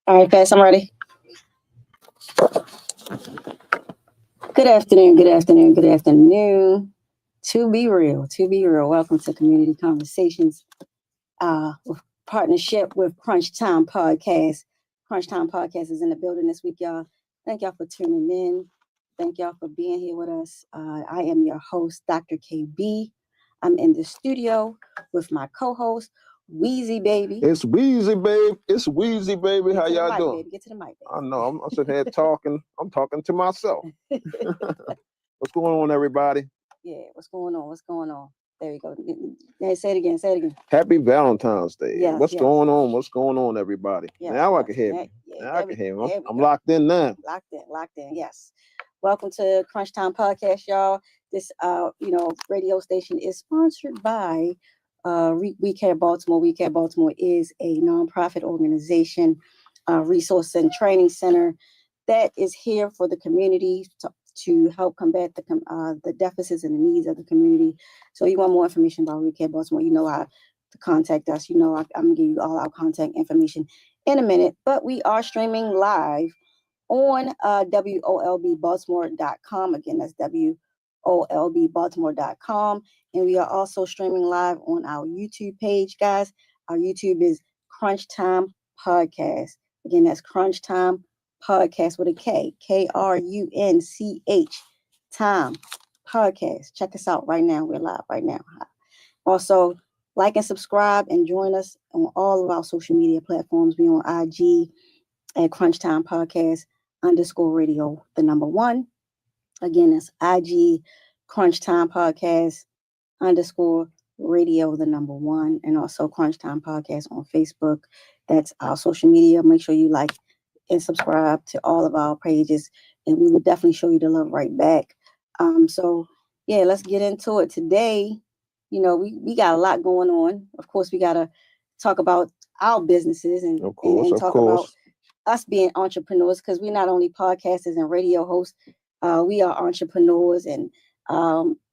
All right, Pass, I'm ready. Good afternoon, good afternoon, good afternoon. To be real. Welcome to Community Conversations with partnership with Krunch Time Podcast. Krunch Time Podcast is in the building this week, y'all. Thank y'all for tuning in. Thank y'all for being here with us. I am your host, Dr. KB. I'm in the studio with my co-host, Weezy Baby. It's Weezy Baby. How y'all doing? Baby. Get to the mic, baby. I know. I'm sitting here talking. I'm talking to myself. What's going on, everybody? Yeah, what's going on? There you go. Yeah, say it again. Happy Valentine's Day. Yes, What's going on, everybody? Yes, now I can hear me. Yeah, I can hear me. I'm locked in now. Locked in. Yes. Welcome to Krunch Time Podcast, y'all. This radio station is sponsored by We Care Baltimore. We Care Baltimore is a nonprofit organization, resource and training center that is here for the community to help combat the deficits and the needs of the community. So you want more information about We Care Baltimore, you know how to contact us. I'm going to give you all our contact information in a minute. But we are streaming live on WOLBbaltimore.com. Again, that's WOLBbaltimore.com. And we are also streaming live on our YouTube page, guys. Our YouTube is Krunch Time Podcast. Again, that's Krunch Time Podcast with a K. KRUNCH Time Podcast. Check us out right now. We're live right now. Also, like and subscribe and join us on all of our social media platforms. We're on IG at Krunch Time Podcast _radio, the number 1. Again, it's IG Krunch Time Podcast _radio, the number 1. And also Krunch Time Podcast on Facebook. That's our social media. Make sure you like and subscribe to all of our pages, and we will definitely show you the love right back. So yeah, let's get into it today. We got a lot going on. Of course, we got to talk about our businesses and talk about us being entrepreneurs, because we're not only podcasters and radio hosts, we are entrepreneurs, and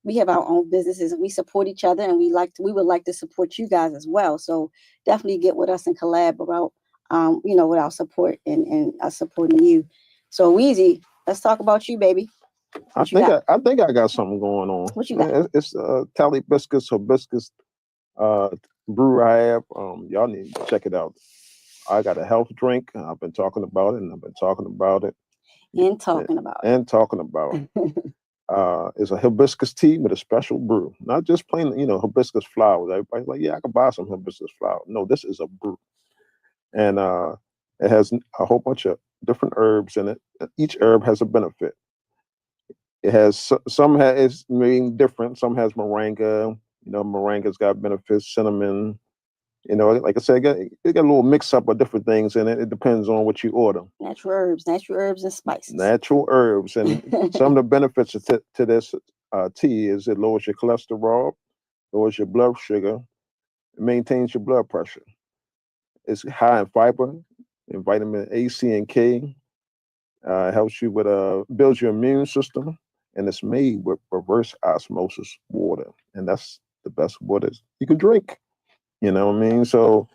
we have our own businesses, and we support each other, and we would like to support you guys as well. So definitely get with us and collab about with our support and us supporting you. So Weezy, let's talk about you, baby. I think I got something going on. What you got? It's Tally Biscuits hibiscus brew I have. Y'all need to check it out. I got a health drink. I've been talking about it. It's a hibiscus tea with a special brew. Not just plain, hibiscus flowers. Everybody's like, yeah, I could buy some hibiscus flower. No, this is a brew. And it has a whole bunch of different herbs in it. Each herb has a benefit. It has some is mean different. Some has moringa. Moringa's got benefits. Cinnamon. Like I said, it got a little mix up of different things in it. It depends on what you order. Natural herbs and spices. Natural herbs, and some of the benefits to this tea is it lowers your cholesterol, lowers your blood sugar, it maintains your blood pressure. It's high in fiber and vitamin A, C, and K. Helps you with builds your immune system, and it's made with reverse osmosis water, and that's the best water you can drink. You know what I mean? So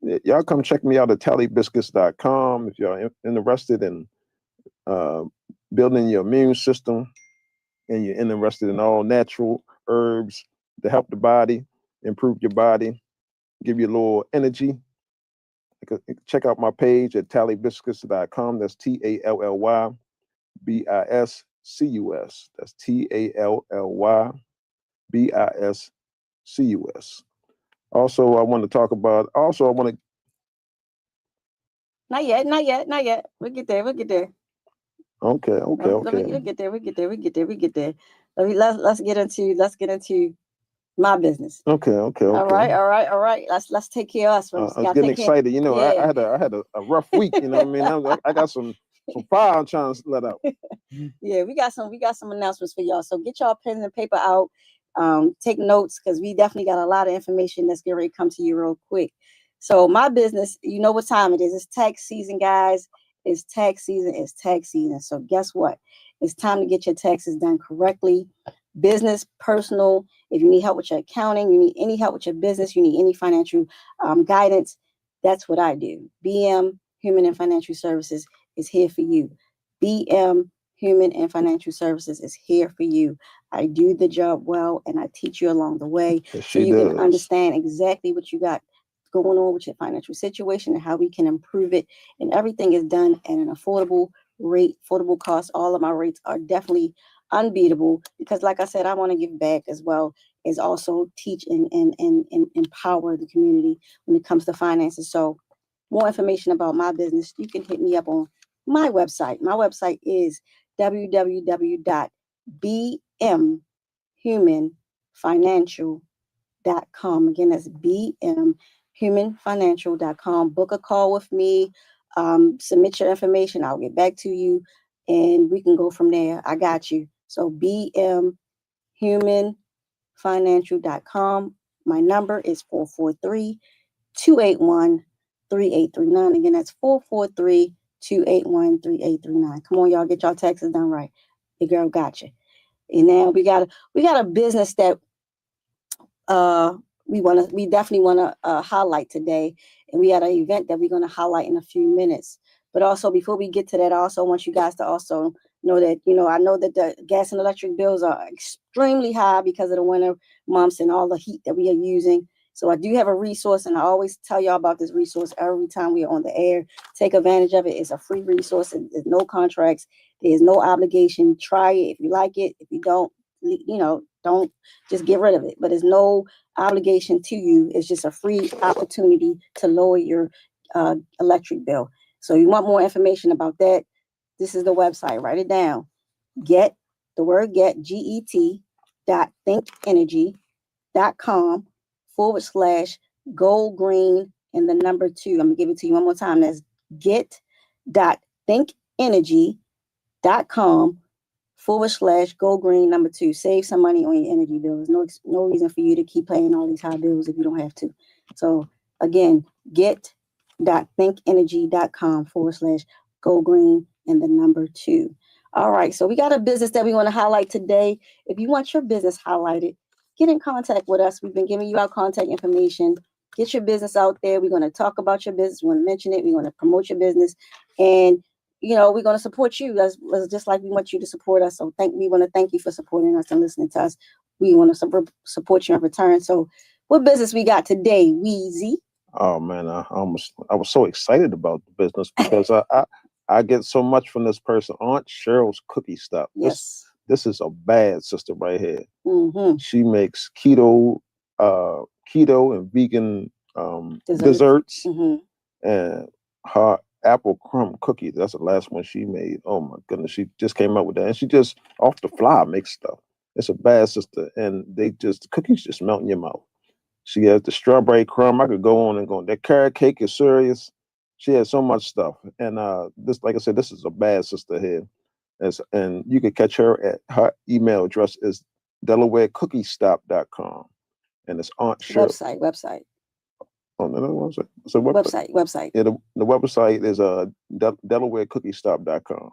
y'all come check me out at tallybiscuits.com if you're interested in building your immune system, and you're interested in all natural herbs to help the body, improve your body, give you a little energy. Check out my page at tallybiscuits.com. That's TALLYBISCUS. That's TALLYBISCUS. Also, I want to talk about. Not yet. We'll get there. Okay. We'll get there. Let's get into my business. Okay. All right. Let's take care of us first. I was getting excited. I had a rough week. You know what I mean? I got some fire I'm trying to let out. Yeah, we got some announcements for y'all. So get y'all pen and paper out. Take notes, because we definitely got a lot of information that's getting ready to come to you real quick. So my business, you know what time it is. It's tax season, guys. It's tax season. So guess what? It's time to get your taxes done correctly. Business, personal. If you need help with your accounting, you need any help with your business, you need any financial guidance, that's what I do. BM Human and Financial Services is here for you. BM Human and Financial Services is here for you. I do the job well, and I teach you along the way Yes, so she you can does. understand exactly what you got going on with your financial situation and how we can improve it. And everything is done at an affordable rate, affordable cost. All of my rates are definitely unbeatable because, like I said, I want to give back as well as also teach and empower the community when it comes to finances. So, more information about my business, you can hit me up on my website. My website is www.bmhumanfinancial.com. Again, that's bmhumanfinancial.com. Book a call with me, submit your information. I'll get back to you and we can go from there. I got you. So, bmhumanfinancial.com. My number is 443-281-3839. Again, that's 443-281-3839. Come on, y'all, get y'all taxes done right. Your girl got you. And now we got a business that we definitely want to highlight today, and we had an event that we're going to highlight in a few minutes. But also, before we get to that, I also want you guys to also know that I know that the gas and electric bills are extremely high because of the winter months and all the heat that we are using. So I do have a resource, and I always tell y'all about this resource every time we are on the air. Take advantage of it. It's a free resource. There's no contracts. There's no obligation. Try it if you like it. If you don't, don't just get rid of it. But there's no obligation to you. It's just a free opportunity to lower your electric bill. So you want more information about that, this is the website. Write it down. Get, the word get, G-E-T, thinkenergy.com/gold green and the number 2. I'm going to give it to you one more time. That's get.thinkenergy.com/gold green number 2. Save some money on your energy bills. No reason for you to keep paying all these high bills if you don't have to. So again, get.thinkenergy.com/gold green and the number 2. All right, so we got a business that we want to highlight today. If you want your business highlighted, get in contact with us. We've been giving you our contact information. Get your business out there. We're going to talk about your business. We're going to mention it. We're going to promote your business. And we're going to support you as just like we want you to support us. So we want to thank you for supporting us and listening to us. We want to support you in return. So what business we got today, Weezy? Oh man, I was so excited about the business because I get so much from this person, Aunt Cheryl's Cookie Stop. Yes. This is a bad sister right here. Mm-hmm. She makes keto and vegan desserts, mm-hmm. and her apple crumb cookie. That's the last one she made. Oh my goodness, she just came up with that, and she just off the fly makes stuff. It's a bad sister, and the cookies just melt in your mouth. She has the strawberry crumb. I could go on and go on. That carrot cake is serious. She has so much stuff, and this, like I said, this is a bad sister here. And you can catch her at her email address is DelawareCookieStop.com, and it's Aunt Cheryl. Website. Oh, no, website. So website. Yeah, the website is DelawareCookieStop.com,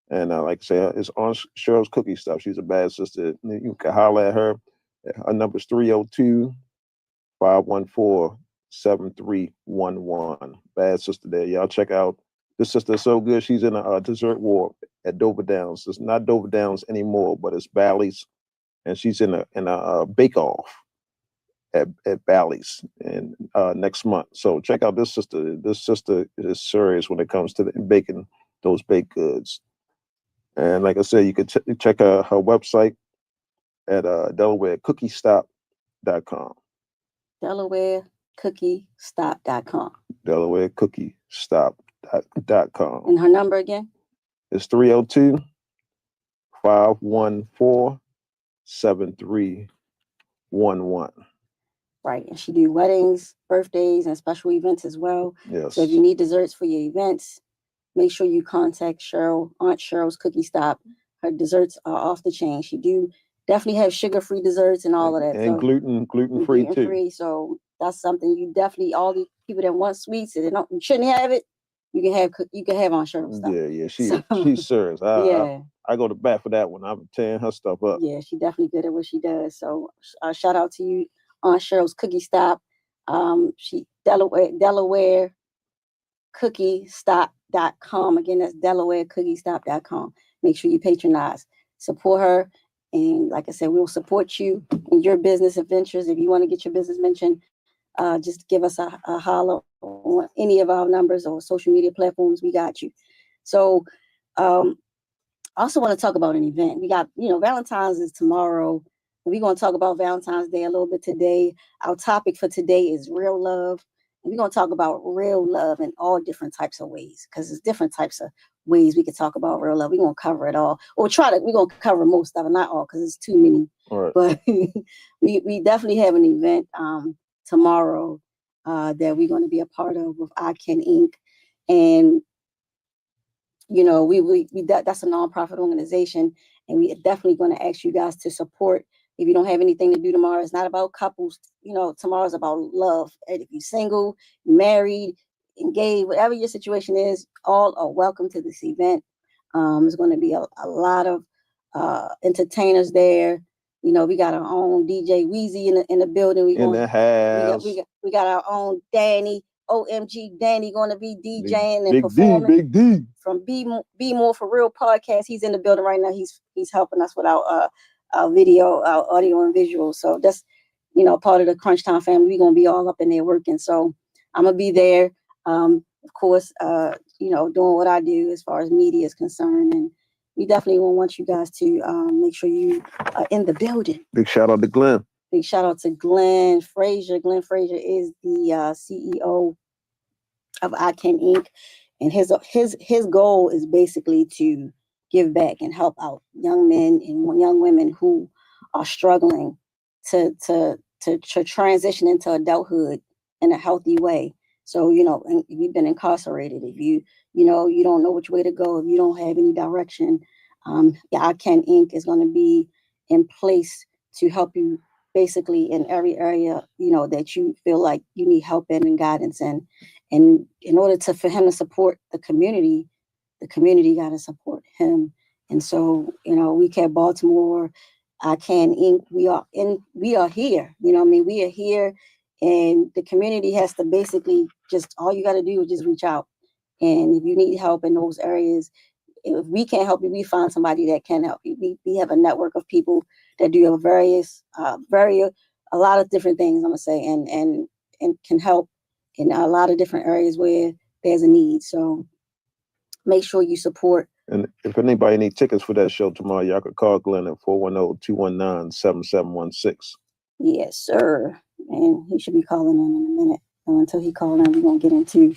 and like I say, it's Aunt Cheryl's Cookie Stop. She's a bad sister. You can holler at her. Her number is 302-514-7311. Bad sister there. Y'all check out. This sister is so good. She's in a dessert war at Dover Downs. It's not Dover Downs anymore, but it's Bally's, and she's in a bake off at Bally's and next month. So check out this sister. This sister is serious when it comes to baking those baked goods. And like I said, you can check her website at DelawareCookieStop.com. DelawareCookieStop.com. DelawareCookieStop.com. And her number again? It's 302-514-7311. Right. And she do weddings, birthdays, and special events as well. Yes. So if you need desserts for your events, make sure you contact Cheryl, Aunt Cheryl's Cookie Stop. Her desserts are off the chain. She do definitely have sugar-free desserts and all of that. And so, gluten-free too. Gluten-free. So that's something you definitely, all these people that want sweets and you shouldn't have it, you can have Aunt Cheryl's stuff. Yeah. She's serious. I go to bat for that one. I'm tearing her stuff up. Yeah, she definitely good at what she does. So shout out to you, Aunt Cheryl's Cookie Stop. She Delaware delawarecookiestop.com. Again, that's delawarecookiestop.com. Make sure you patronize, support her. And like I said, we will support you in your business adventures. If you want to get your business mentioned, just give us a holler on any of our numbers or social media platforms. We got you. So I also want to talk about an event. We got, Valentine's is tomorrow. We're going to talk about Valentine's Day a little bit today. Our topic for today is real love. And we're going to talk about real love in all different types of ways, because there's different types of ways we can talk about real love. We're going to cover it all. Or we're going to cover most of it, not all, because it's too many. Right. But we definitely have an event tomorrow that we're going to be a part of with I Can Inc. And that's a nonprofit organization, and we are definitely going to ask you guys to support. If you don't have anything to do tomorrow, it's not about couples. Tomorrow's about love. And if you're single, married, engaged, whatever your situation is, all are welcome to this event. There's going to be a lot of entertainers there. We got our own DJ Weezy in the building. We got our own Danny. OMG Danny going to be DJing and performing. Big D from Be More For Real podcast. He's in the building right now. He's helping us with our video, our audio and visual. So that's part of the Krunch Time family. We're gonna be all up in there working. So I'm gonna be there. Of course, doing what I do as far as media is concerned, and we definitely want you guys to make sure you are in the building. Big shout out to Glenn. Big shout out to Glenn Frazier. Glenn Frazier is the CEO of I Can Inc. And his goal is basically to give back and help out young men and young women who are struggling to transition into adulthood in a healthy way. So, if you've been incarcerated, if you don't know which way to go, if you don't have any direction, I Can Inc. is going to be in place to help you basically in every area, that you feel like you need help in and guidance in. And in order for him to support the community got to support him. And so, we Care Baltimore, I Can Inc. We are here. We are here, and the community has to basically all you got to do is just reach out. And if you need help in those areas, if we can't help you, we find somebody that can help you. We have a network of people that do a lot of different things, I'm gonna say, and can help in a lot of different areas where there's a need. So make sure you support. And if anybody needs tickets for that show tomorrow, y'all could call Glenn at 410-219-7716. Yes, sir. And he should be calling in a minute. Until he calls in, we're gonna get into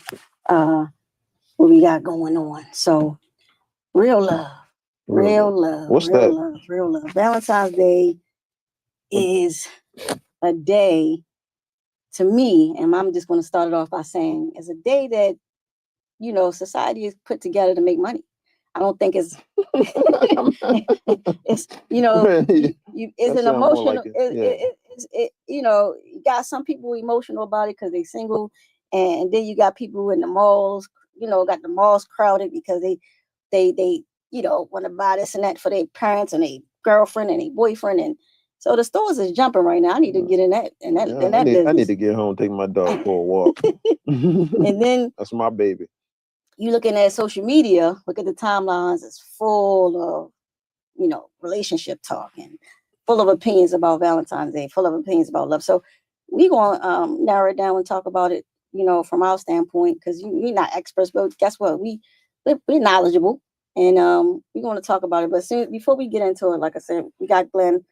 what we got going on. So real love. What's that? Real love. Valentine's Day is a day, to me, and I'm just going to start it off by saying, it's a day that, society is put together to make money. I don't think it's, it's an emotional, like it. You got some people emotional about it because they're single, and then you got people in the malls, got the malls crowded because they want to buy this and that for their parents and their girlfriend and their boyfriend. And so the stores is jumping right now. I need to get in that business. I need to get home, take my dog for a walk. And then that's my baby. You looking at social media, look at the timelines, it's full of, relationship talk and full of opinions about Valentine's Day, full of opinions about love. So we're going to narrow it down and talk about it, from our standpoint, because we're not experts, but guess what? We're knowledgeable. And we're going to talk about it. But before we get into it, like I said, we got Glenn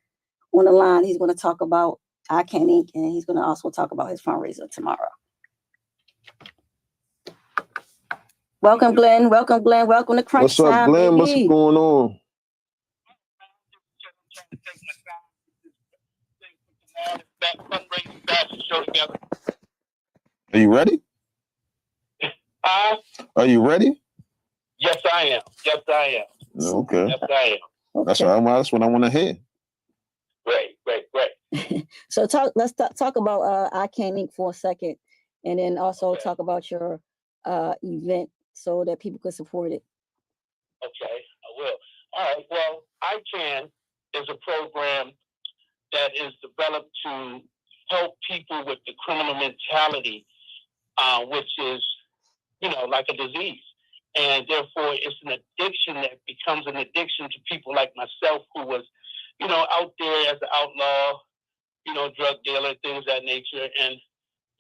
on the line. He's going to talk about I Can Inc. and he's going to also talk about his fundraiser tomorrow. Welcome, Glenn. Welcome to Krunch What's up, Time, Glenn? baby. What's going on? Are you ready? Are you ready? Yes, I am. Okay. Yes, I am. That's what I want to hear. Great. So let's talk about I Can Inc. for a second, and then also talk about your event so that people could support it. Okay, I will. All right. Well, I Can is a program that is developed to help people with the criminal mentality, which is like a disease. And therefore, it's an addiction that becomes an addiction to people like myself who was, out there as an outlaw, drug dealer, things of that nature. And,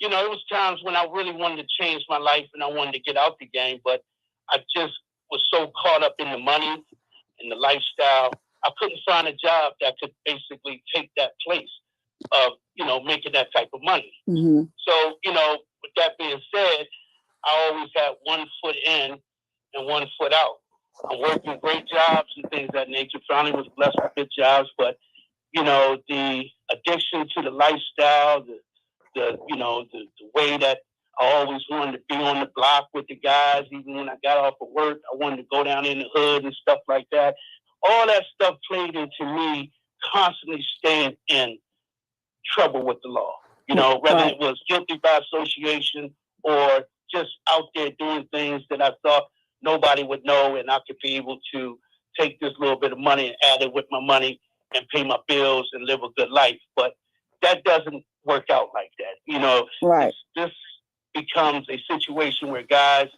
it was times when I really wanted to change my life and I wanted to get out the game, but I just was so caught up in the money and the lifestyle. I couldn't find a job that could basically take that place of, making that type of money. Mm-hmm. So, with that being said, I always had one foot in and one foot out. I'm working great jobs and things of that nature. Finally was blessed with good jobs, but the addiction to the lifestyle, the way that I always wanted to be on the block with the guys, even when I got off of work, I wanted to go down in the hood and stuff like that. All that stuff played into me constantly staying in trouble with the law. Whether it was guilty by association or just out there doing things that I thought nobody would know and I could be able to take this little bit of money and add it with my money and pay my bills and live a good life. But that doesn't work out like that. Right. This becomes a situation where guys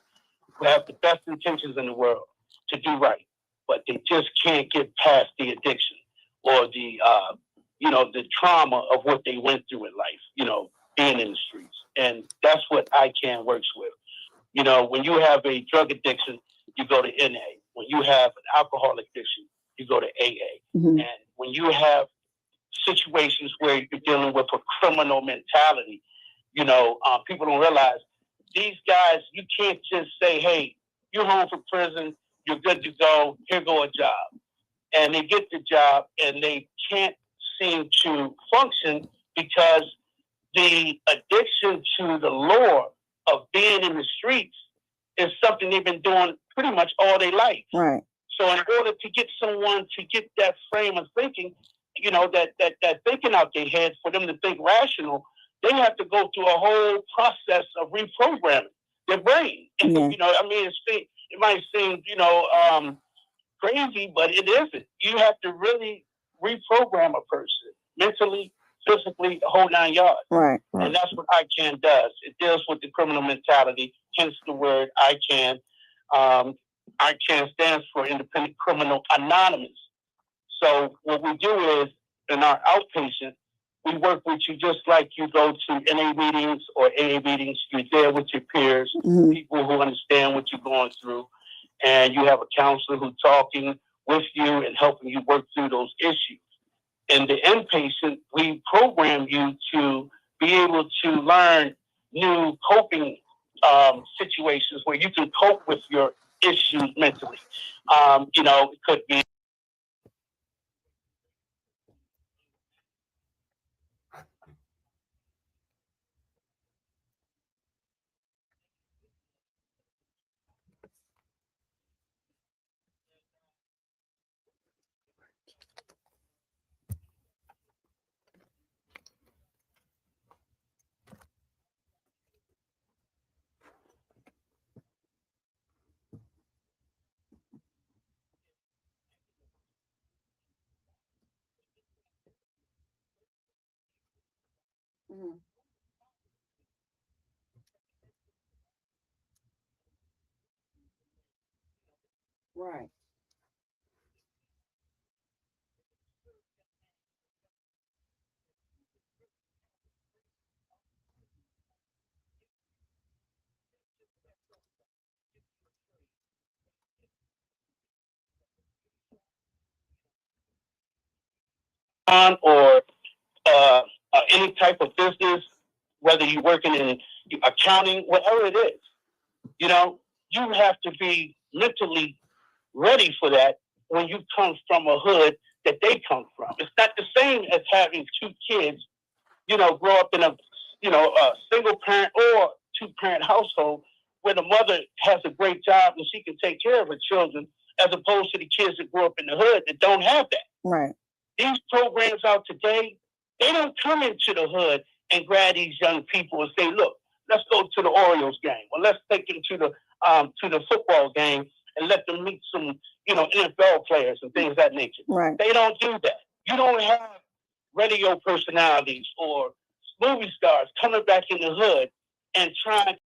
who have the best intentions in the world to do right, but they just can't get past the addiction or the trauma of what they went through in life, being in the streets. And that's what ICANN works with. When you have a drug addiction, you go to NA. When you have an alcohol addiction, you go to AA. Mm-hmm. And when you have situations where you're dealing with a criminal mentality, people don't realize these guys, you can't just say, hey, you're home from prison, you're good to go, here go a job. And they get the job and they can't seem to function because the addiction to the lure of being in the streets is something they've been doing pretty much all their life. Right. So in order to get someone to get that frame of thinking, that thinking out their head for them to think rational, they have to go through a whole process of reprogramming their brain. Yeah. It might seem, crazy, but it isn't. You have to really reprogram a person mentally, physically, the whole 9 yards. Right. And that's what ICANN does. It deals with the criminal mentality, hence the word ICANN. ICANN stands for Independent Criminal Anonymous. So what we do is, in our outpatient, we work with you just like you go to NA meetings or AA meetings. You're there with your peers, Mm-hmm. people who understand what you're going through. And you have a counselor who's talking with you and helping you work through those issues. In the inpatient, we program you to be able to learn new coping situations where you can cope with your issues mentally. It could be Mm-hmm. Right. on or any type of business, whether you're working in accounting, whatever it is, you have to be mentally ready for that when you come from a hood that they come from. It's not the same as having two kids, grow up in a single parent or two-parent household where the mother has a great job and she can take care of her children, as opposed to the kids that grew up in the hood that don't have that. Right. These programs out today, they don't come into the hood and grab these young people and say, look, let's go to the Orioles game, or let's take them to the football game and let them meet some, NFL players and things of that nature. Right. They don't do that. You don't have radio personalities or movie stars coming back in the hood and trying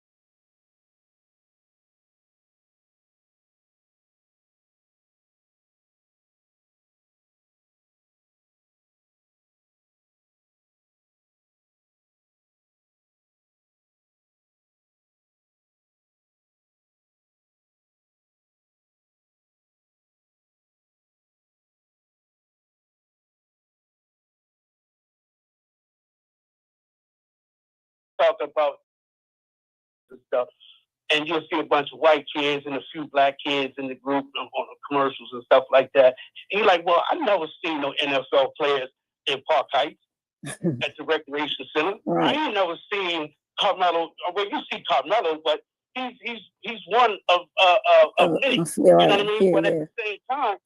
talk about the stuff, and you'll see a bunch of white kids and a few black kids in the group on the commercials and stuff like that. And you're like, well, I've never seen no NFL players in Park Heights at the recreation center. Right. I ain't never seen Carmelo. Well, you see Carmelo, but he's one of many. You know what I mean? But at the same time,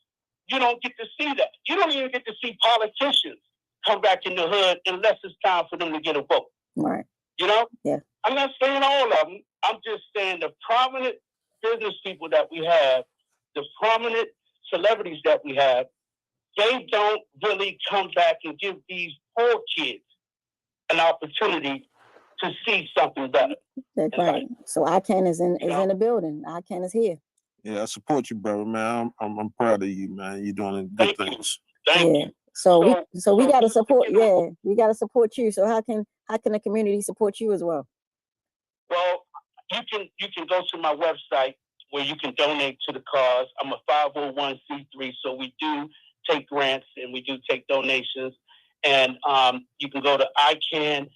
you don't get to see that. You don't even get to see politicians come back in the hood unless it's time for them to get a vote. Right. You know? Yeah. I'm not saying all of them. I'm just saying the prominent business people that we have, the prominent celebrities that we have, they don't really come back and give these poor kids an opportunity to see something better. That's right. So ICANN is in the building. ICANN is here. Yeah, I support you, brother, man. I'm proud of you, man. You're doing good things. Thank you. So we gotta support. Yeah, we gotta support you. So how can the community support you as well? Well, you can go to my website where you can donate to the cause. I'm a 501c3, so we do take grants and we do take donations. And you can go to icaninc.org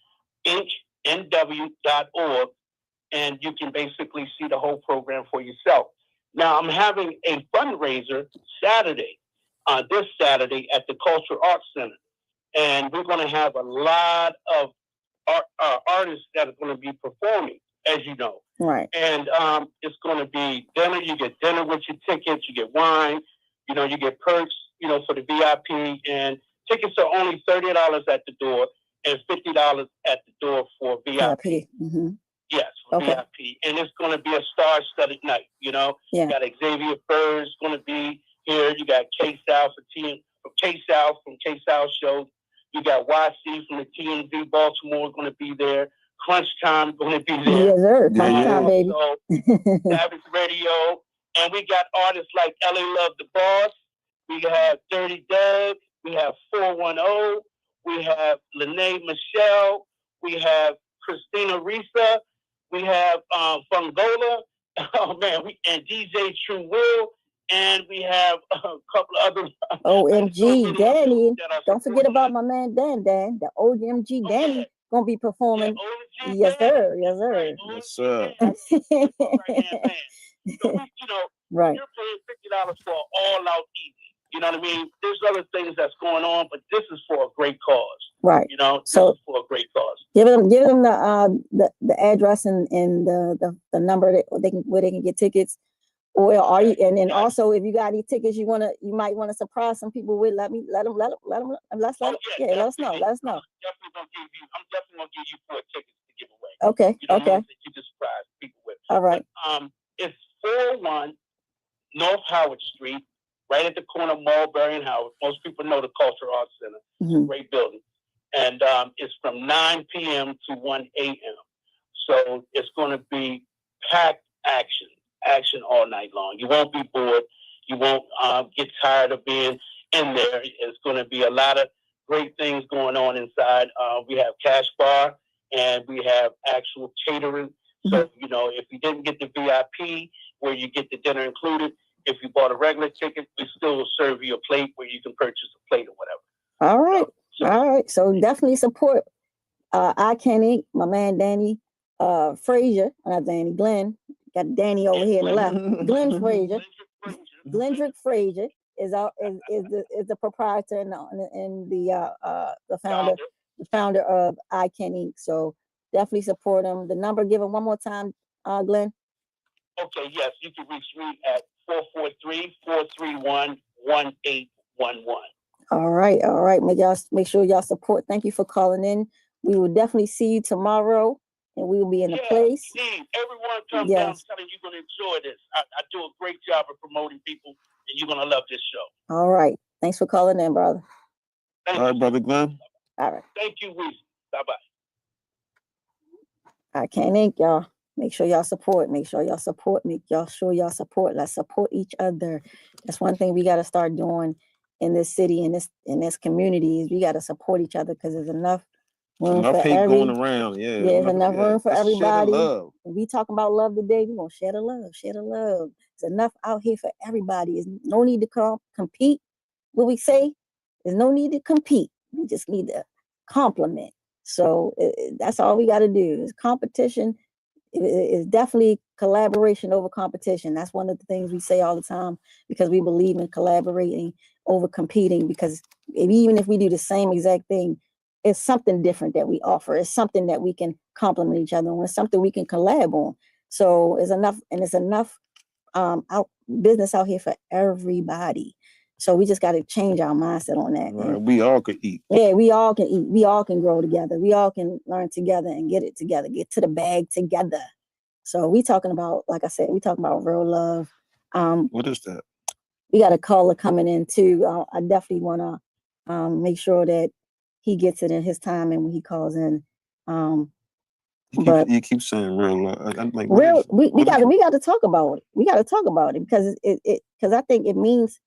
and you can basically see the whole program for yourself. Now, I'm having a fundraiser Saturday, this Saturday at the Cultural Arts Center. And we're going to have a lot of artists that are going to be performing, as you know. Right. And it's going to be dinner. You get dinner with your tickets. You get wine. You know, you get perks, you know, for the VIP. And tickets are only $30 at the door and $50 at the door for VIP. Mm-hmm. Yes, for VIP. And it's going to be a star-studded night, you know. Yeah. You got Xavier Burrs going to be here. You got K-South from K-South show. You got YC from the TMZ Baltimore going to be there. Krunch Time going to be there. Yes, sir. Krunch Time, baby. Savage Radio. And we got artists like LA Love the Boss. We have Dirty Doug. We have 410. We have Lene Michelle. We have Christina Risa. We have Fungola. Oh, man. And DJ True Will. And we have a couple of others. OMG, Danny. Don't forget about my man Dan. The OMG Danny gonna be performing. Yeah, yes, sir. Yes, sir. Right, yes, sir. So, right. You're paying $50 for an all-out evening. You know what I mean? There's other things that's going on, but this is for a great cause. Right. You know, so this is for a great cause. Give them the address and the number where they can get tickets. Or are you? And then also, if you got any tickets you might want to surprise some people with. Let us know. Let us know. I'm definitely gonna give you 4 tickets to give away. Okay. You know, okay. That you just surprise people with. All right. But, it's 401 North Howard Street, right at the corner of Mulberry and Howard. Most people know the Cultural Arts Center. Mm-hmm. Great building, and it's from 9 p.m. to 1 a.m. So it's going to be packed action all night long. You won't be bored. You won't get tired of being in there. It's going to be a lot of great things going on inside. We have cash bar and we have actual catering. So, you know, if you didn't get the VIP where you get the dinner included, if you bought a regular ticket, we still will serve you a plate where you can purchase a plate or whatever. All right. All right. So definitely support ICANN, my man Danny Frazier, not Danny, Glenn. Got Danny over here on the left. Glenn Frazier. Glendrick Frazier is the proprietor and the founder of ICANN. So definitely support him. The number, give him one more time, Glenn. Okay, yes, you can reach me at 443-431-1811. All right. Make sure y'all support. Thank you for calling in. We will definitely see you tomorrow. And we will be in the place. Indeed. Everyone come down. I'm telling you, you're going to enjoy this. I do a great job of promoting people, and you're going to love this show. All right. Thanks for calling in, brother. All right, brother Glenn. All right. Thank you, Weezy. Bye-bye. I can't thank y'all. Make sure y'all support. Make sure y'all support. Let's support each other. That's one thing we got to start doing in this city, in this community, is we got to support each other because there's enough room for hate going around. There's enough room for everybody. We talking about love today. We're gonna share the love. There's enough out here for everybody. There's no need to compete. What we say, there's no need to compete. We just need to compliment. So that's all we got to do. Is competition is definitely collaboration over competition. That's one of the things we say all the time, because we believe in collaborating over competing, because even if we do the same exact thing, it's something different that we offer. It's something that we can complement each other on. It's something we can collab on. So it's enough, and it's enough out business out here for everybody. So we just got to change our mindset on that. Right. We all could eat. Yeah, we all can eat. We all can grow together. We all can learn together and get it together, get to the bag together. So we talking about, like I said, we talking about real love. What is that? We got a caller coming in too. I definitely want to make sure that he gets it in his time and when he calls in. You keep saying real love. I'm like, real. We got to talk about it. We got to talk about it because because I think it means.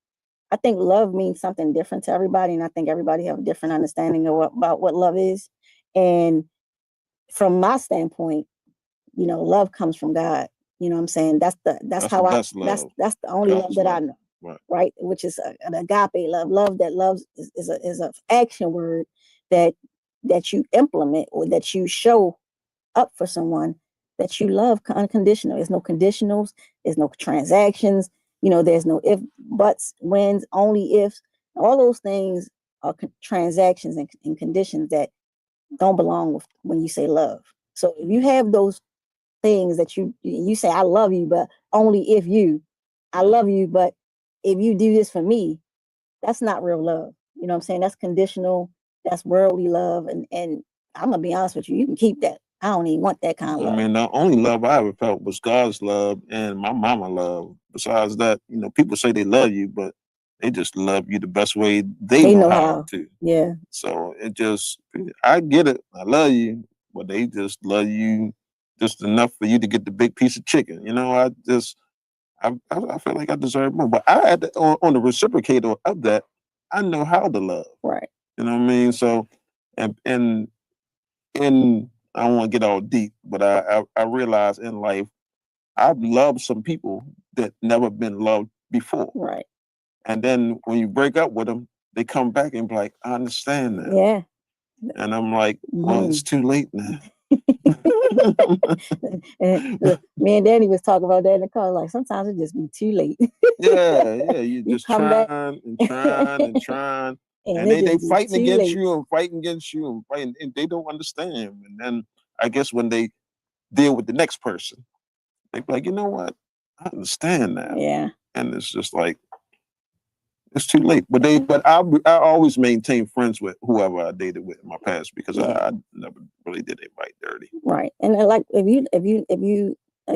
I think love means something different to everybody, and I think everybody have a different understanding of about what love is. And from my standpoint, love comes from God. You know what I'm saying? That's the only love that I know. Right? Which is an agape love. Love that loves is an action word that you implement or that you show up for someone that you love unconditional. There's no conditionals. There's no transactions. There's no if, buts, whens, only ifs. All those things are transactions and conditions that don't belong when you say love. So if you have those things that you say, I love you, but only if I love you, but if you do this for me, that's not real love. You know what I'm saying? That's conditional. That's worldly love. And I'm going to be honest with you. You can keep that. I don't even want that kind of love. I mean, the only love I ever felt was God's love and my mama love. Besides that, people say they love you, but they just love you the best way they know how to. Yeah. So I get it. I love you, but they just love you just enough for you to get the big piece of chicken. I feel like I deserve more. But I had to, on the reciprocator of that, I know how to love. Right. You know what I mean? So, and I don't want to get all deep, but I realize in life, I've loved some people that never been loved before. Right. And then when you break up with them, they come back and be like, I understand that. Yeah. And I'm like, well, it's too late now. And me and Danny was talking about that in the car. Like, sometimes it just be too late. Yeah. You just trying and trying. And they fighting against you and fighting against you and fighting, and they don't understand. And then I guess when they deal with the next person, they be like, you know what? I understand now. Yeah. And it's just like, it's too late. But I always maintain friends with whoever I dated with in my past because I never really did anybody dirty. Right. And like if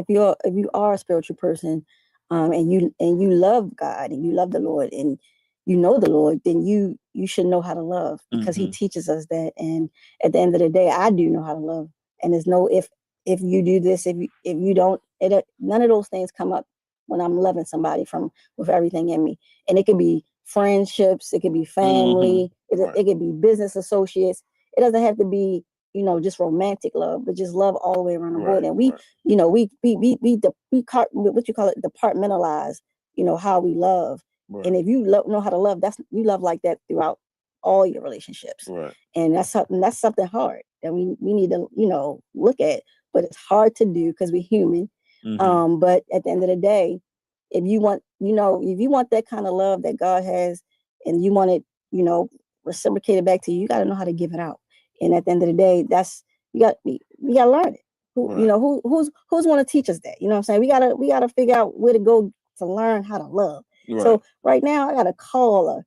you are a spiritual person, and you love God and you love the Lord and you know the Lord, then you should know how to love because He teaches us that. And at the end of the day, I do know how to love. And there's no if you do this, if you don't, none of those things come up when I'm loving somebody with everything in me. And it could be friendships, it could be family, it could be business associates. It doesn't have to be, just romantic love, but just love all the way around the board. And we what you call it, departmentalize, how we love. Right. And if you know how to love, you love like that throughout all your relationships. Right. And that's something hard that we need to, look at, but it's hard to do because we're human. But at the end of the day, if you want that kind of love that God has and you want it, reciprocated back to you, you got to know how to give it out. And at the end of the day, we got to learn it. Who's going to teach us that? You know what I'm saying? We gotta figure out where to go to learn how to love. Right. So right now I got a caller,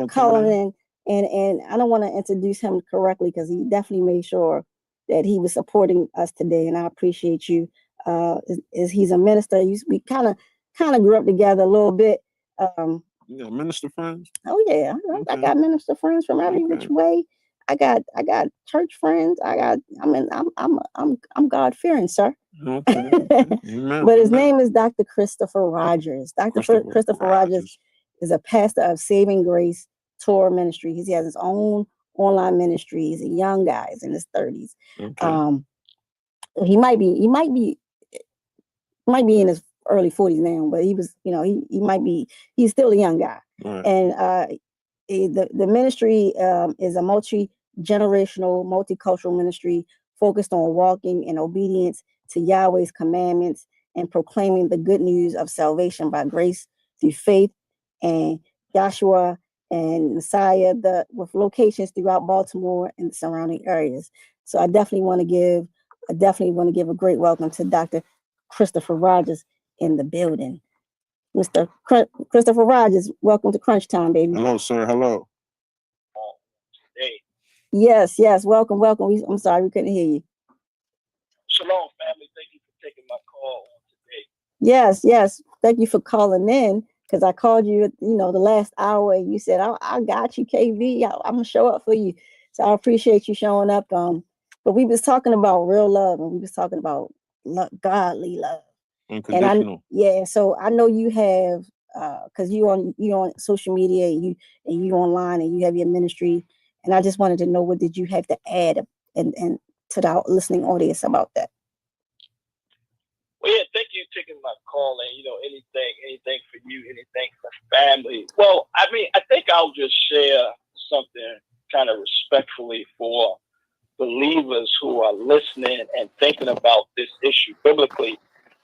calling in, and I don't want to introduce him correctly because he definitely made sure that he was supporting us today, and I appreciate you. He's a minister. We kind of grew up together a little bit. Minister friends. Oh yeah, okay. I got minister friends from every which way. I got church friends. I'm God fearing, sir. Okay. But his name is Dr. Christopher Rogers. Christopher Rogers is a pastor of Saving Grace Tour Ministry. He has his own online ministry. He's a young guy. He's in his 30s. Okay. He might be in his early 40s now, but he was, he's still a young guy. Right. And the ministry is a generational, multicultural ministry focused on walking in obedience to Yahweh's commandments and proclaiming the good news of salvation by grace through faith and Joshua and Messiah, with locations throughout Baltimore and the surrounding areas. So I definitely want to give a great welcome to Dr. Christopher Rogers in the building. Mr. Christopher Rogers, welcome to Crunch Time, baby. Hello, sir. Hello. Hey. Yes, welcome. I'm sorry we couldn't hear you. Shalom, family. Thank you for taking my call today. Yes. Thank you for calling in, because I called you, the last hour, and you said, I got you, KV. I'm going to show up for you. So I appreciate you showing up. But we was talking about real love, and we was talking about godly love. Unconditional. So I know you have, because you on social media, and you online, and you have your ministry, and I just wanted to know, what did you have to add and to the listening audience about that? Well, yeah, thank you for taking my call, and anything for you, anything for family. Well, I think I'll just share something kind of respectfully for believers who are listening and thinking about this issue biblically.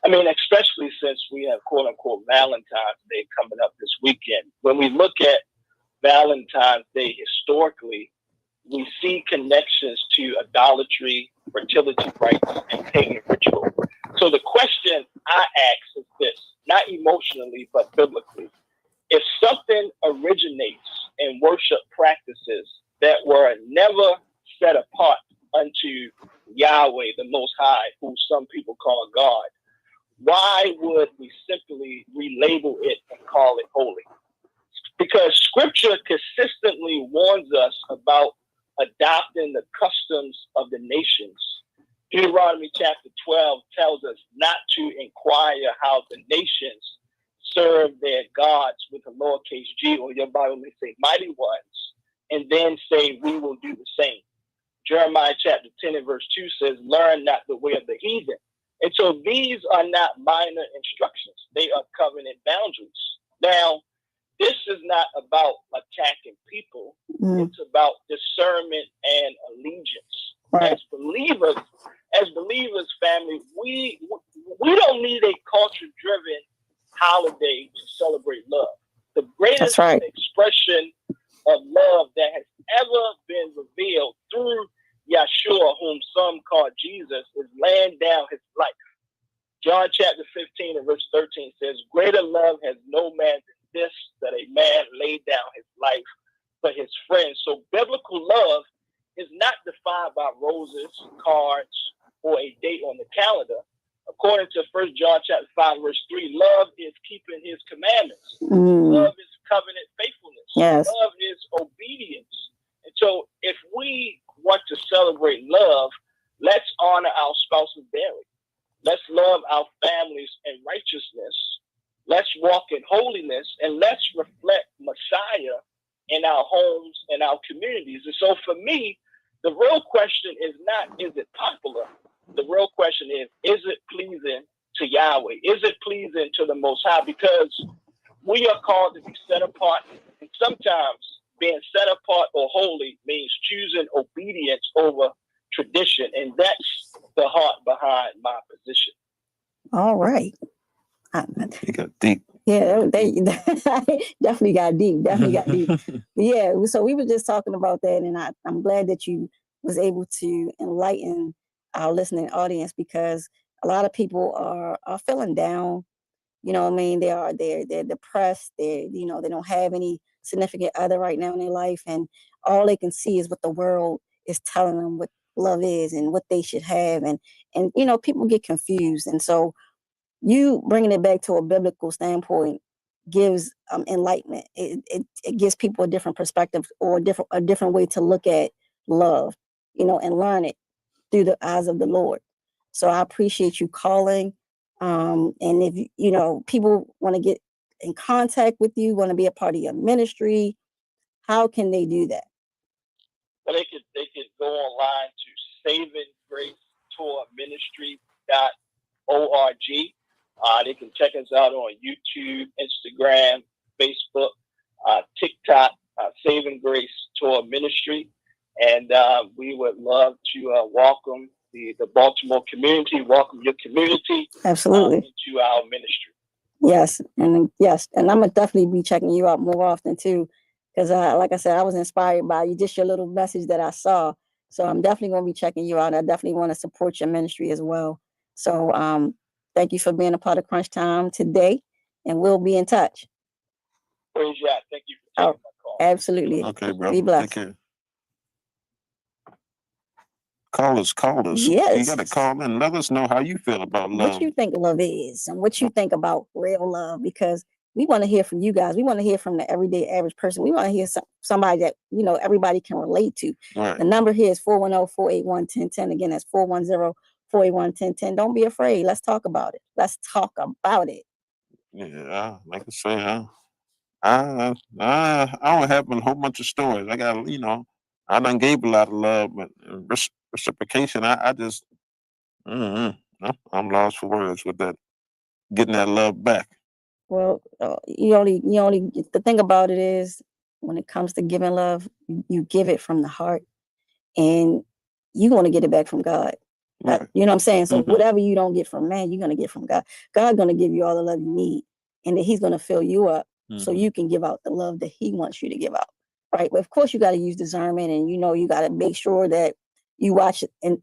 Especially since we have quote unquote Valentine's Day coming up this weekend. When we look at Valentine's Day historically, we see connections to idolatry, fertility rites, and pagan ritual. So the question I ask is this, not emotionally, but biblically. If something originates in worship practices that were never set apart unto Yahweh, the Most High, who some people call God, why would we simply relabel it and call it holy? Because scripture consistently warns us about adopting the customs of the nations. Deuteronomy chapter 12 tells us not to inquire how the nations serve their gods with a lowercase g, or your Bible may say mighty ones, and then say we will do the same. Jeremiah chapter 10 and verse 2 says, learn not the way of the heathen. And so these are not minor instructions. They are covenant boundaries. Now, this is not about attacking people. It's about discernment and allegiance. Right. As believers, family, we don't need a culture-driven holiday to celebrate love. The greatest expression of love that has ever been revealed through Yeshua, whom some call Jesus, is laying down his life. John chapter 15 and verse 13 says, greater love has no man than this, that a man laid down his life for his friends. So biblical love is not defined by roses, cards, or a date on the calendar. According to 1 John chapter 5 verse 3, love is keeping his commandments. Love is covenant faithfulness. Yes. Love is obedience. And so if we want to celebrate love, let's honor our spouses daily. Let's love our families in righteousness. Let's walk in holiness, and let's reflect Messiah in our homes and our communities. And so for me, the real question is not, is it popular? The real question is it pleasing to Yahweh? Is it pleasing to the Most High? Because we are called to be set apart. And sometimes being set apart or holy means choosing obedience over tradition. And that's the heart behind my position. All right. You got deep. Yeah, they definitely got deep. Yeah, so we were just talking about that, and I'm glad that you was able to enlighten our listening audience, because a lot of people are feeling down. They're depressed. They don't have any significant other right now in their life, and all they can see is what the world is telling them what love is and what they should have, and people get confused, and so you bringing it back to a biblical standpoint gives enlightenment. It gives people a different perspective, or a different way to look at love, and learn it through the eyes of the Lord. So I appreciate you calling. And if people want to get in contact with you, want to be a part of your ministry, how can they do that? Well, they could go online to savinggracetourministry.org. They can check us out on YouTube, Instagram, Facebook, TikTok, Saving Grace Tour Ministry. And we would love to welcome the Baltimore community, welcome your community Absolutely. into our ministry. Yes, and I'm gonna definitely be checking you out more often too, because like I said, I was inspired by you, just your little message that I saw. So I'm definitely gonna be checking you out. I definitely want to support your ministry as well. So thank you for being a part of Crunch Time today, and we'll be in touch. Praise God. Thank you for taking my call. Absolutely. Okay, bro. Be blessed. Take care. Call us. Yes. You got to call in. Let us know how you feel about love. What you think love is, and what you think about real love, because we want to hear from you guys. We want to hear from the everyday average person. We want to hear somebody that, everybody can relate to. Right. The number here is 410-481-1010. Again, that's 410-481-1010. Don't be afraid. Let's talk about it. Let's talk about it. Yeah, like I say, I don't have a whole bunch of stories. I got, I done gave a lot of love, but reciprocation, I just, I'm lost for words with that, getting that love back. Well, the thing about it is, when it comes to giving love, you give it from the heart, and you want to get it back from God. Right. You know what I'm saying? So whatever you don't get from man, you're going to get from God. God's going to give you all the love you need, and then he's going to fill you up so you can give out the love that he wants you to give out. Right. But of course, you got to use discernment, and you got to make sure that you watch and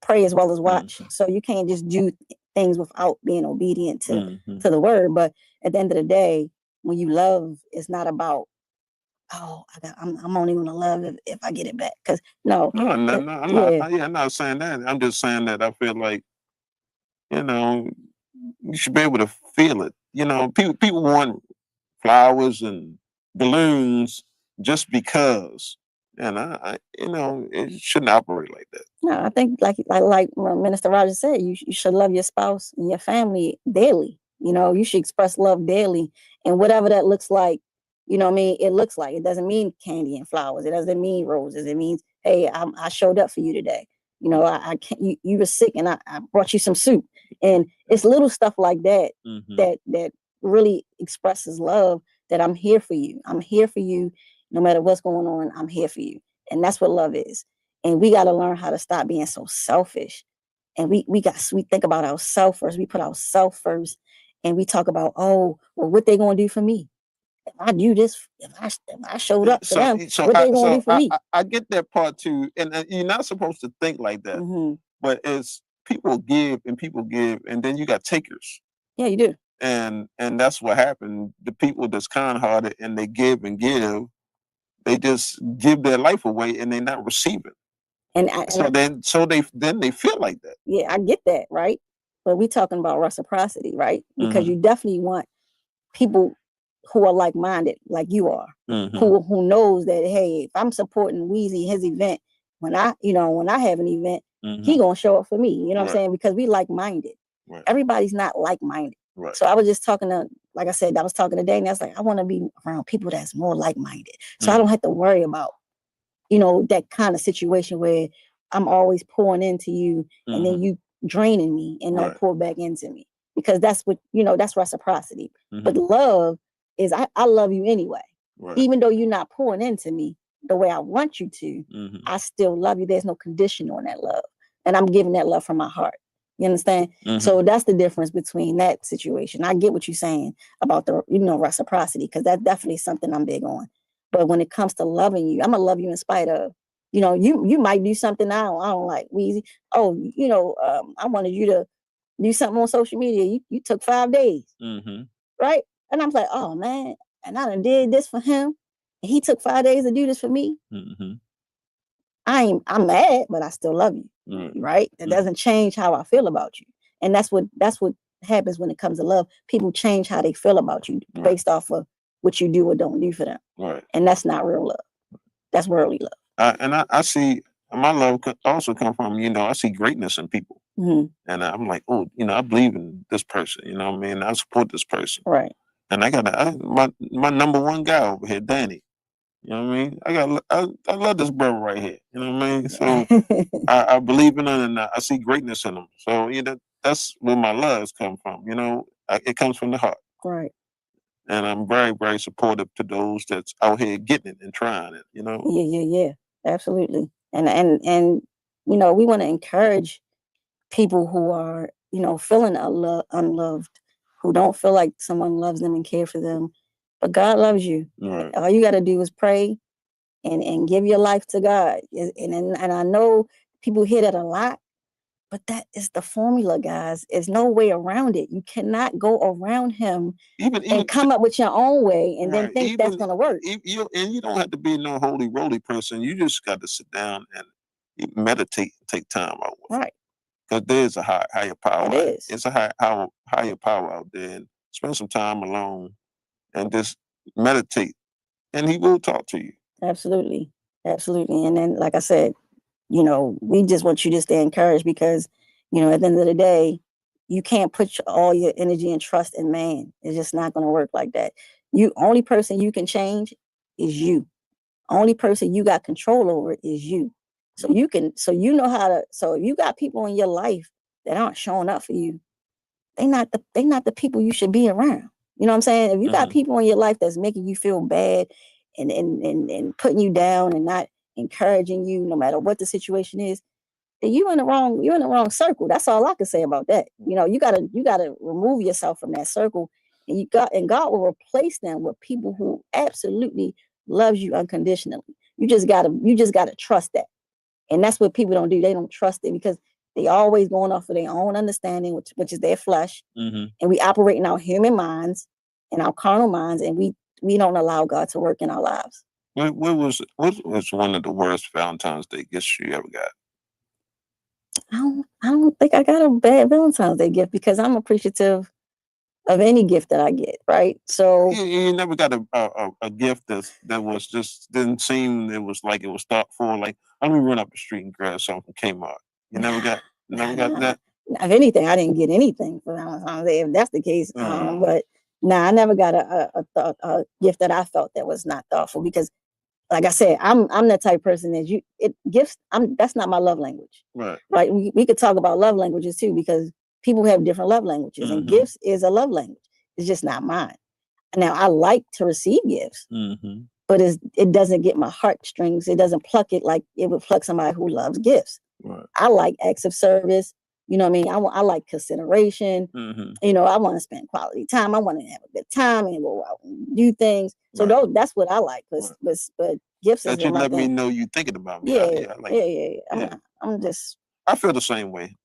pray as well as watch. So you can't just do things without being obedient to the word. But at the end of the day, when you love, it's not about, I'm only gonna love if I get it back. Because no, I'm not saying that. I'm just saying that I feel like, you should be able to feel it. People want flowers and balloons just because, and I it shouldn't operate like that. No, I think like Minister Rogers said, you should love your spouse and your family daily. You should express love daily, and whatever that looks like. You know what I mean? It looks like, it doesn't mean candy and flowers. It doesn't mean roses. It means, hey, I showed up for you today. I can't, you were sick and I brought you some soup. And it's little stuff like that that really expresses love, that I'm here for you. I'm here for you. No matter what's going on, I'm here for you. And that's what love is. And we got to learn how to stop being so selfish. And we think about ourselves first. We put ourselves first, and we talk about, what they going to do for me? If I do this, if I showed up to them, what they gonna do for me? I get that part too, and you're not supposed to think like that. But it's people give, and then you got takers. Yeah, you do. And that's what happened. The people that's kind-hearted and they give and give, they just give their life away and they're not receiving. Then they feel like that. Yeah, I get that, right? But we're talking about reciprocity, right? Because you definitely want people who are like-minded, like you are, who knows that, hey, if I'm supporting Weezy, his event, when I have an event, he gonna show up for me. You know what I'm saying? Because we like-minded. Right. Everybody's not like-minded. Right. So I was just talking to, like I said, I was talking today, and I was like, I want to be around people that's more like-minded, so I don't have to worry about, that kind of situation where I'm always pouring into you, and then you draining me and don't pour back into me, because that's what, that's reciprocity. But love is, I love you anyway. Right. Even though you're not pouring into me the way I want you to, I still love you. There's no condition on that love. And I'm giving that love from my heart. You understand? So that's the difference between that situation. I get what you're saying about the, reciprocity, because that's definitely something I'm big on. But when it comes to loving you, I'm going to love you in spite of, you might do something I don't like, Weezy. I wanted you to do something on social media. You took 5 days. Right? And I'm like, oh man, and I done did this for him, and he took 5 days to do this for me. I'm mad, but I still love you. Right? That doesn't change how I feel about you. And that's what happens when it comes to love. People change how they feel about you based off of what you do or don't do for them. Right. And that's not real love. That's worldly love. And I see my love also come from, I see greatness in people. And I'm like, I believe in this person. You know what I mean? I support this person. Right. And I got my number one guy over here, Danny. You know what I mean? I love this brother right here. You know what I mean? So I believe in him, and I see greatness in him. So that's where my loves come from. It comes from the heart. Right. And I'm very, very supportive to those that's out here getting it and trying it. Yeah. Absolutely. And you know, we want to encourage people who are, you know, feeling unloved, who don't feel like someone loves them and care for them. But God loves you. Right. All you got to do is pray and give your life to God. And I know people hear that a lot, but that is the formula, guys. There's no way around it. You cannot go around him and come up with your own way and then think that's going to work. And you don't have to be no holy roly person. You just got to sit down and meditate, take time out with it. Right. Because there's a higher power. It is. It's a higher power out there. And spend some time alone and just meditate. And he will talk to you. Absolutely. Absolutely. And then, like I said, you know, we just want you to stay encouraged because, you know, at the end of the day, you can't put all your energy and trust in man. It's just not going to work like that. Only person you can change is you. Only person you got control over is you. So you know how to, so if you got people in your life that aren't showing up for you, they not the people you should be around. You know what I'm saying? If you got people in your life that's making you feel bad and putting you down and not encouraging you no matter what the situation is, then you're in the wrong circle. That's all I can say about that. You know, you gotta remove yourself from that circle, and God will replace them with people who absolutely loves you unconditionally. You just gotta trust that. And that's what people don't do. They don't trust it because they always going off of their own understanding, which is their flesh. And we operate in our human minds and our carnal minds, and we don't allow God to work in our lives. What was one of the worst Valentine's Day gifts you ever got? I don't think I got a bad Valentine's Day gift because I'm appreciative of any gift that I get, right? So you never got a gift that was just didn't seem it was like it was thoughtful. Like I'm gonna run up the street and grab something from Kmart. You never got that. If anything, I didn't get anything for Valentine's Day. If that's the case, but I never got a gift that I felt that was not thoughtful because, like I said, I'm that type of person that gifts. That's not my love language. Right. We could talk about love languages too because people have different love languages, and gifts is a love language. It's just not mine. Now I like to receive gifts, but it doesn't get my heartstrings. It doesn't pluck it like it would pluck somebody who loves gifts. Right. I like acts of service. You know what I mean? I like consideration. You know, I want to spend quality time. I want to have a good time and go out and do things. So that's what I like. But gifts that is you my let thing. me know you thinking about me. Yeah. I'm just. I feel the same way.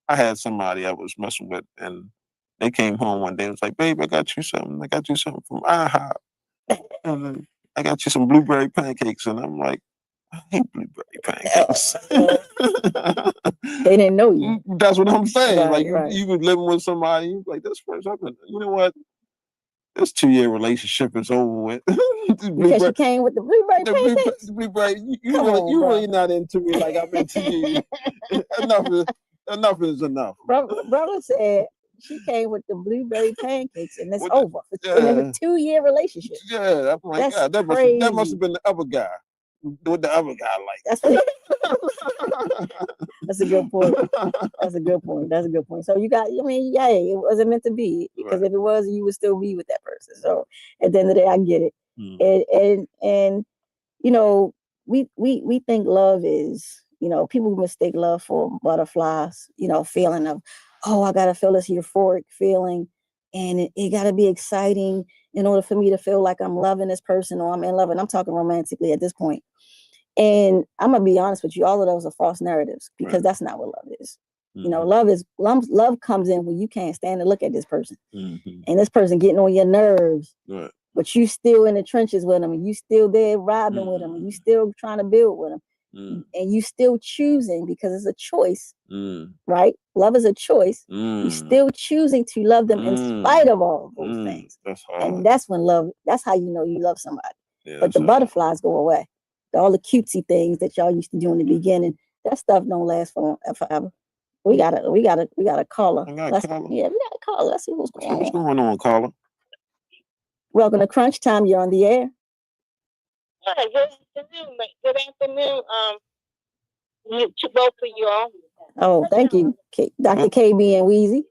I had somebody I was messing with, and they came home one day and was like, "Babe, I got you something. I got you something from IHOP. I got you some blueberry pancakes." And I'm like, I hate blueberry pancakes. They didn't know you. That's what I'm saying. Right. You was living with somebody, like this person. You know what? This 2-year relationship is over with. Because you came with the blueberry pancakes. The blueberry. You really not into me like I'm into you. Enough is enough. Brother said she came with the blueberry pancakes, and it's over. In a 2-year relationship. Yeah, I'm like, that's that must have been the other guy. What the other guy like. That's a good point. That's a good point. So you got, it wasn't meant to be because if it was, you would still be with that person. So at the end of the day, I get it. And you know, we think love is, you know, people mistake love for butterflies, you know, feeling of, oh, I gotta feel this euphoric feeling, and it gotta be exciting in order for me to feel like I'm loving this person or I'm in love. And I'm talking romantically at this point. And I'm gonna be honest with you, all of those are false narratives because that's not what love is. You know, love comes in when you can't stand to look at this person, and this person getting on your nerves, but you still in the trenches with them, and you still there riding with them, and you still trying to build with them, and you still choosing because it's a choice, right? Love is a choice. You still choosing to love them in spite of all those things, and that's when love. That's how you know you love somebody. But the butterflies go away. All the cutesy things that y'all used to do in the beginning, that stuff don't last forever. We got a caller. We got a caller. Let's see what's going on. What's going on, caller? Welcome to Krunch Time. You're on the air. Hi, good afternoon. To both of y'all. Oh, thank you, Dr. KB and Weezy.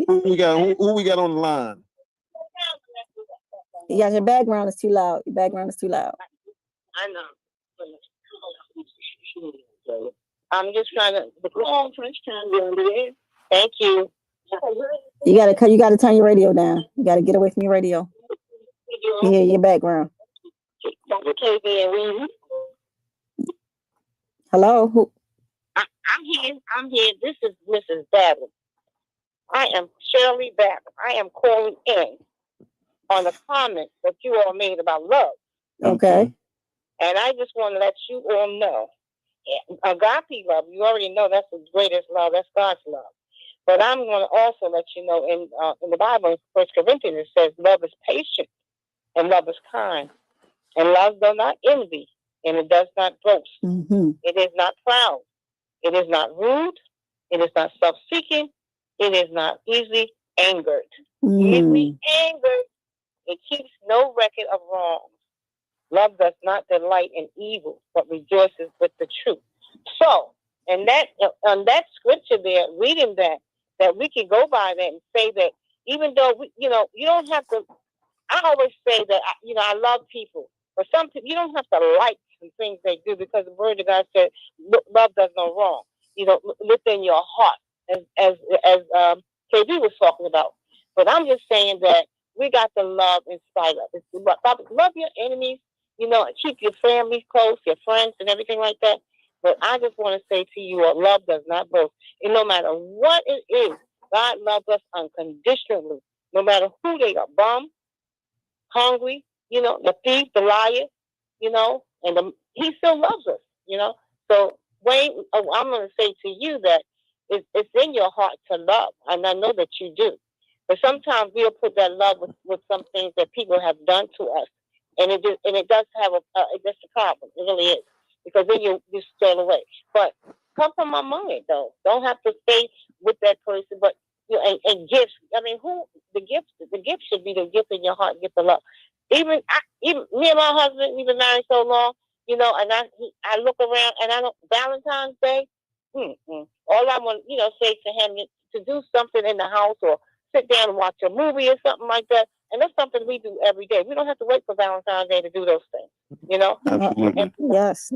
Who we got on the line? Your background is too loud. Your background is too loud. I know. I'm just trying to. Come on, Krunch time, there. Thank you. You gotta turn your radio down. You gotta get away from your radio. You hear your background. Hello? Who? I'm here. This is Mrs. Babbitt. I am Shirley Babbitt. I am calling in on a comment that you all made about love. Okay. And I just want to let you all know, agape love, you already know that's the greatest love. That's God's love. But I'm going to also let you know in the Bible, in 1 Corinthians, it says love is patient and love is kind. And love does not envy, and it does not boast. Mm-hmm. It is not proud. It is not rude. It is not self-seeking. It is not easily angered. Easily angered. It keeps no record of wrongs. Love does not delight in evil, but rejoices with the truth. So, and that on that scripture there, reading that we can go by that and say that even though you don't have to. I always say that I love people, but some people you don't have to like some things they do because the word of God said love does no wrong. Within your heart, as KB was talking about. But I'm just saying that we got to love in spite of it. Love your enemies, keep your family close, your friends, and everything like that. But I just want to say to you, love does not boast. And no matter what it is, God loves us unconditionally. No matter who they are, bum, hungry, the thief, the liar, and he still loves us, So, Wayne, I'm going to say to you that it's in your heart to love, and I know that you do. But sometimes we'll put that love with some things that people have done to us, and it does have that's a problem. It really is, because then you stay away. But come from my mind, though. Don't have to stay with that person, but and gifts. I mean, the gift should be the gift in your heart, gift of love. Even me and my husband, we've been married so long, and I look around and I don't Valentine's Day. All I want, say to him is to do something in the house or sit down and watch a movie or something like that. And that's something we do every day. We don't have to wait for Valentine's Day to do those things, Absolutely. Yes.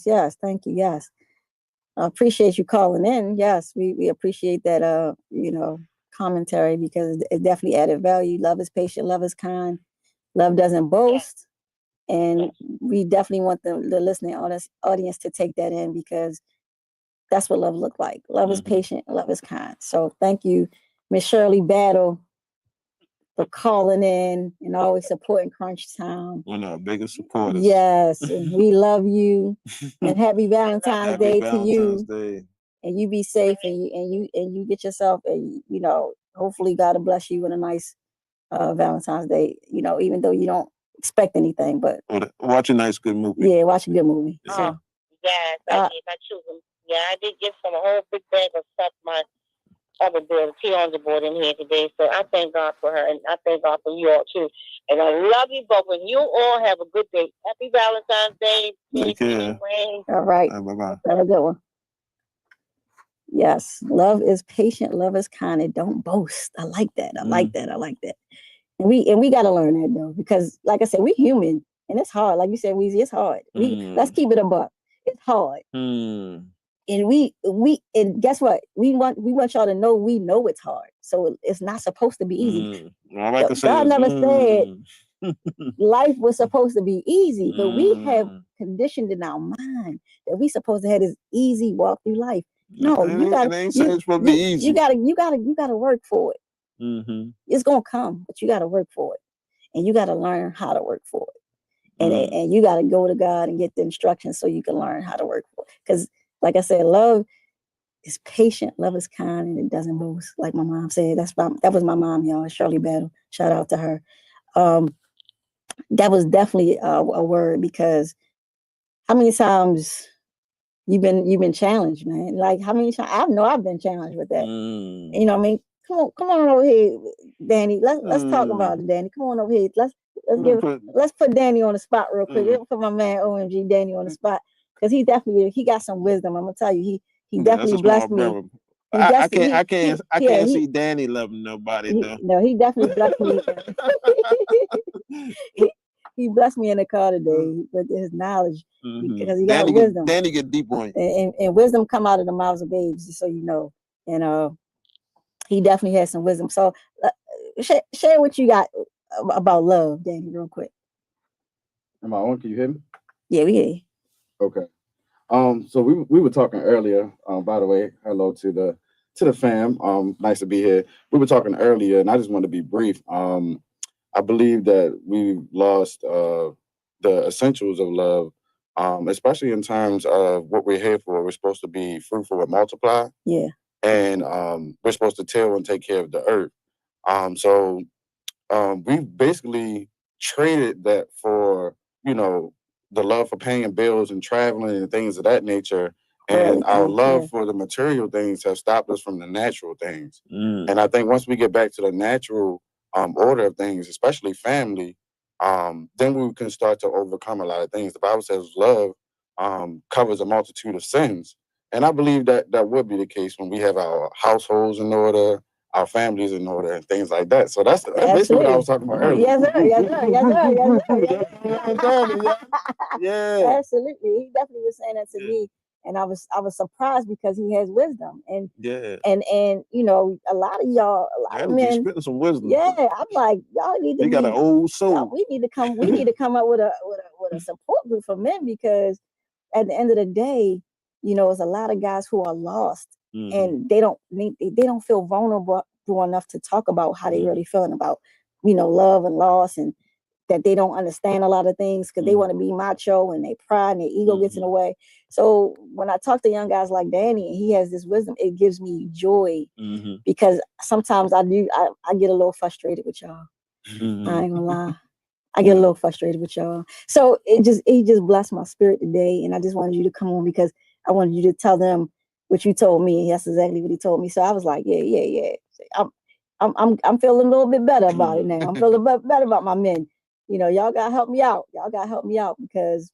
Yes. Thank you. Yes. I appreciate you calling in. Yes, we appreciate that, commentary, because it definitely added value. Love is patient. Love is kind. Love doesn't boast. And we definitely want the listening audience to take that in, because that's what love looks like. Love is patient. Love is kind. So thank you, Miss Shirley Battle, for calling in and always supporting Krunch Time. One of our biggest supporters. Yes, and we love you. And happy Valentine's Day to you. Day. And you be safe, and you get yourself hopefully God will bless you with a nice Valentine's Day. Even though you don't expect anything, but watch a nice good movie. Yeah, watch a good movie. Yeah. So, yes, I did. I choose them. Yeah, I did get some a whole big bag of stuff. My other daughter, Tion's board in here today. So I thank God for her, and I thank God for you all too. And I love you both. And you all have a good day. Happy Valentine's Day. Take care. All right. Bye-bye. Have a good one. Yes, love is patient. Love is kind. It don't boast. I like that. I like that. And we got to learn that, though, because like I said, we human, and it's hard. Like you said, Weezy, it's hard. Let's keep it a buck. It's hard. And and guess what? We want y'all to know we know it's hard. So it's not supposed to be easy. God never said life was supposed to be easy, but we have conditioned in our mind that we supposed to have this easy walk through life. No, you gotta. It ain't saying it's supposed to be easy. You gotta work for it. It's gonna come, but you gotta work for it, and you gotta learn how to work for it, and you gotta go to God and get the instructions so you can learn how to work for it. Because, like I said, love is patient, love is kind, and it doesn't boast. Like my mom said, that was my mom, y'all, Shirley Battle. Shout out to her. That was definitely a word, because how many times you've been challenged, man? Like how many times? I know I've been challenged with that. You know what I mean? Come on over here, Danny. Let's talk about it, Danny. Come on over here. Let's put Danny on the spot real quick. Let's put my man OMG Danny on the spot, because he got some wisdom. I'm gonna tell you, he definitely blessed me. I can't see Danny loving nobody though. No, he definitely blessed me. he blessed me in the car today with his knowledge because he got Danny wisdom. Danny get deep on you. And wisdom come out of the mouths of babes, just so you know. And he definitely has some wisdom. So share what you got about love, Danny, real quick. Am I on? Can you hear me? Yeah, we hear you. Okay. So we were talking earlier. By the way, hello to the fam. Nice to be here. We were talking earlier, and I just want to be brief. I believe that we've lost the essentials of love, especially in terms of what we're here for. We're supposed to be fruitful and multiply. Yeah. And we're supposed to till and take care of the earth. So we've basically traded that for, the love for paying bills and traveling and things of that nature. And our love for the material things have stopped us from the natural things. And I think once we get back to the natural order of things, especially family, then we can start to overcome a lot of things. The Bible says love covers a multitude of sins. And I believe that would be the case when we have our households in order, our families in order, and things like that. So that's basically what I was talking about earlier. Yes, sir. Yes, sir. Yes, sir. Yeah. Absolutely. He definitely was saying that to me. And I was surprised because he has wisdom. And and a lot of y'all, a lot of men spitting some wisdom. Yeah, I'm like, y'all need to He got an old soul. We need to come up with a support group for men, because at the end of the day, it's a lot of guys who are lost and they don't feel vulnerable enough to talk about how they really feeling about, love and loss, and that they don't understand a lot of things because they want to be macho and they pride and their ego gets in the way. So when I talk to young guys like Danny and he has this wisdom, it gives me joy because sometimes I get a little frustrated with y'all. I ain't gonna lie. I get a little frustrated with y'all. So it just blessed my spirit today. And I just wanted you to come on because I wanted you to tell them what you told me. That's exactly what he told me. So I was like, yeah. I'm feeling a little bit better about it now. I'm feeling better about my men. Y'all gotta help me out. Y'all gotta help me out because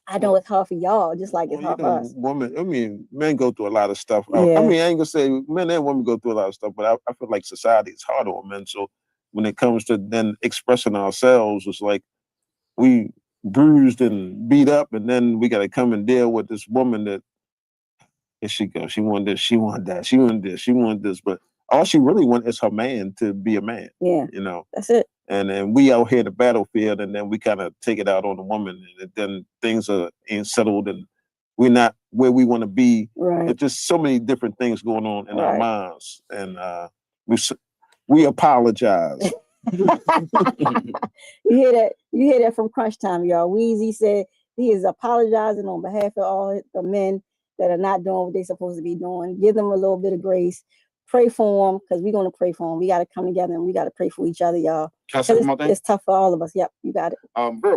I know it's hard for y'all, just like it's hard for us. Men go through a lot of stuff. I ain't gonna say men and women go through a lot of stuff, but I feel like society is hard on men. So when it comes to then expressing ourselves, it's like we bruised and beat up, and then we got to come and deal with this woman that here she goes. She wanted this, she wanted that, she wanted this, she wanted this, but all she really wants is her man to be a man. Yeah, that's it. And then we out here in the battlefield, and then we kind of take it out on the woman, and then things ain't settled, and we're not where we want to be. Right. There's just so many different things going on in our minds, and we apologize. You hear that? You hear that from Krunch Time, y'all. Weezy said he is apologizing on behalf of all the men that are not doing what they're supposed to be doing. Give them a little bit of grace. Pray for them, because we're going to pray for them. We got to come together and we got to pray for each other, y'all. Can I say one more thing? It's tough for all of us. Yep, you got it.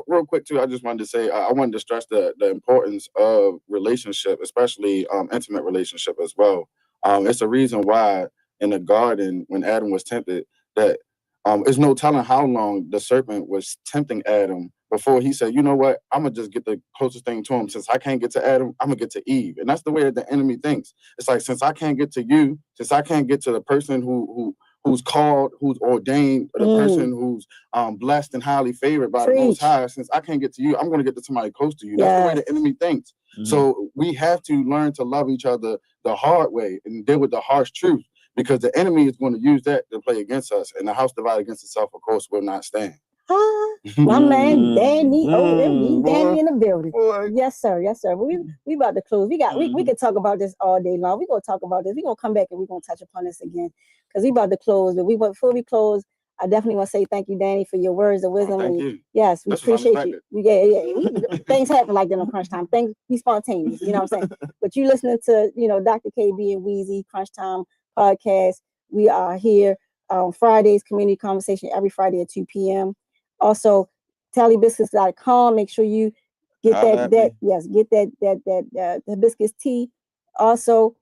Real quick too, I just wanted to say I wanted to stress the importance of relationship, especially intimate relationship as well. It's a reason why in the garden when Adam was tempted, that there's no telling how long the serpent was tempting Adam before he said, you know what, I'm going to just get the closest thing to him. Since I can't get to Adam, I'm going to get to Eve. And that's the way that the enemy thinks. It's like, since I can't get to you, since I can't get to the person who's called, who's ordained, or the person who's blessed and highly favored by the Most High, since I can't get to you, I'm going to get to somebody close to you. That's the way the enemy thinks. So we have to learn to love each other the hard way and deal with the harsh truth, because the enemy is going to use that to play against us. And the house divided against itself, of course, will not stand. My man Danny, Danny in the building. Yes, sir. We about to close. We could talk about this all day long. We're gonna talk about this. We're gonna come back and we're gonna touch upon this again, because we about to close. But before we close, I definitely want to say thank you, Danny, for your words of wisdom. Thank you. Yes, we appreciate you. Yeah. Things happen like that on Krunch Time. Things be spontaneous, you know what I'm saying? But you listening to, Dr. KB and Weezy Krunch Time podcast. We are here on Fridays, community conversation every Friday at 2 p.m. Also, tallybiscuits.com. Make sure you get that hibiscus tea. Also,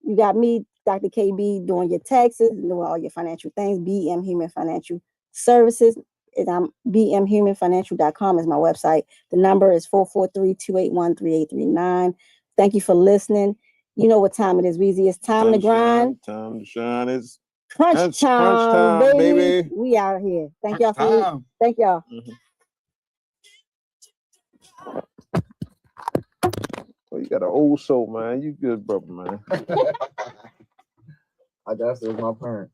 you got me, Dr. KB, doing your taxes and doing all your financial things. BM Human Financial Services. And bmhumanfinancial.com is my website. The number is 443-281-3839. Thank you for listening. You know what time it is, Weezy. It's time to grind. Time to shine. It's Krunch time, baby. We out here. Thank y'all for listening. Thank y'all. Well, you got an old soul, man. You good, brother, man. I guess it was my parents.